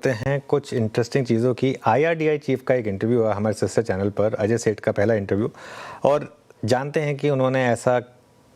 करते हैं कुछ इंटरेस्टिंग चीज़ों की। IRDAI चीफ का एक इंटरव्यू हुआ हमारे सिस्टर चैनल पर, अजय सेठ का पहला इंटरव्यू, और जानते हैं कि उन्होंने ऐसा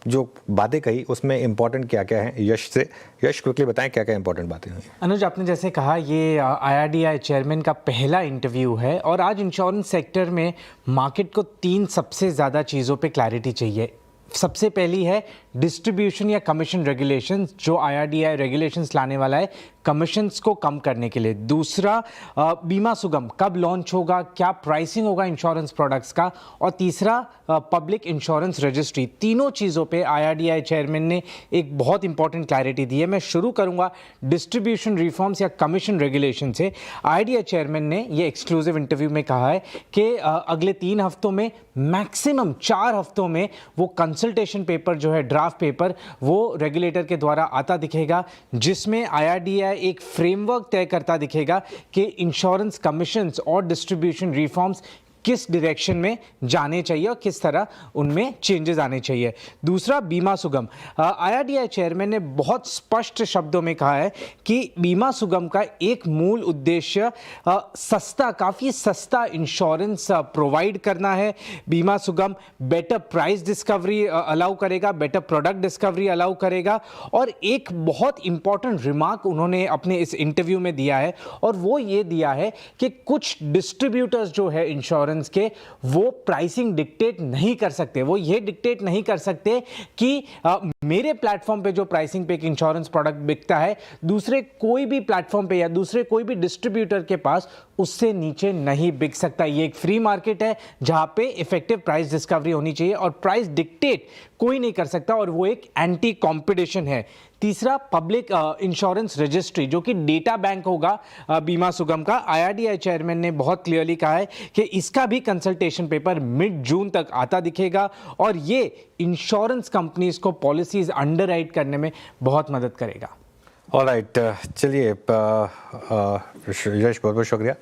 जो बातें कही उसमें इंपॉर्टेंट क्या क्या है। यश क्विकली बताएं क्या क्या इंपॉर्टेंट बातें हुई। अनुज, आपने जैसे कहा ये IRDAI चेयरमैन का पहला इंटरव्यू है और आज इंश्योरेंस सेक्टर में मार्केट को 3 सबसे ज़्यादा चीज़ों पे क्लैरिटी चाहिए। सबसे पहली है डिस्ट्रीब्यूशन या कमीशन रेगुलेशंस, जो IRDAI रेगुलेशंस लाने वाला है कमीशंस को कम करने के लिए। दूसरा, बीमा सुगम कब लॉन्च होगा, क्या प्राइसिंग होगा इंश्योरेंस प्रोडक्ट्स का, और तीसरा पब्लिक इंश्योरेंस रजिस्ट्री। तीनों चीज़ों पे IRDAI चेयरमैन ने एक बहुत इंपॉर्टेंट क्लैरिटी दी है। मैं शुरू करूंगा डिस्ट्रीब्यूशन रिफॉर्म्स या कमीशन रेगुलेशन से। IRDAI चेयरमैन ने ये एक्सक्लूसिव इंटरव्यू में कहा है कि अगले 3 हफ्तों में, मैक्सिमम 4 हफ्तों में वो कंसल्टेशन पेपर जो है, ड्राफ्ट पेपर, वो रेगुलेटर के द्वारा आता दिखेगा, जिसमें IRDAI एक फ्रेमवर्क तय करता दिखेगा कि इंश्योरेंस कमीशंस और डिस्ट्रीब्यूशन रिफॉर्म्स किस डायरेक्शन में जाने चाहिए और किस तरह उनमें चेंजेस आने चाहिए। दूसरा, बीमा सुगम। IRDAI चेयरमैन ने बहुत स्पष्ट शब्दों में कहा है कि बीमा सुगम का एक मूल उद्देश्य काफ़ी सस्ता इंश्योरेंस प्रोवाइड करना है। बीमा सुगम बेटर प्राइस डिस्कवरी अलाउ करेगा, बेटर प्रोडक्ट डिस्कवरी अलाउ करेगा। और एक बहुत इंपॉर्टेंट रिमार्क उन्होंने अपने इस इंटरव्यू में दिया है, और वो ये दिया है कि कुछ डिस्ट्रीब्यूटर्स जो है इंश्योरेंस के, वो प्राइसिंग डिक्टेट नहीं कर सकते। वो ये डिक्टेट नहीं कर सकते कि मेरे प्लेटफॉर्म पे जो प्राइसिंग पे एक इंश्योरेंस प्रोडक्ट बिकता है, दूसरे कोई भी प्लेटफॉर्म पे या दूसरे कोई भी डिस्ट्रीब्यूटर के पास उससे नीचे नहीं बिक सकता। ये एक फ्री मार्केट है जहां पे इफेक्टिव प्राइस डिस्कवरी होनी चाहिए और प्राइस डिक्टेट कोई नहीं कर सकता, और वो एक एंटी कॉम्पिटिशन है। तीसरा, पब्लिक इंश्योरेंस रजिस्ट्री, जो कि डेटा बैंक होगा बीमा सुगम का। IRDAI चेयरमैन ने बहुत क्लियरली कहा है कि इसका भी कंसल्टेशन पेपर मिड जून तक आता दिखेगा, और ये इंश्योरेंस कंपनीज को पॉलिसीज अंडरराइट करने में बहुत मदद करेगा। ऑलराइट, चलिए यश, बहुत बहुत शुक्रिया।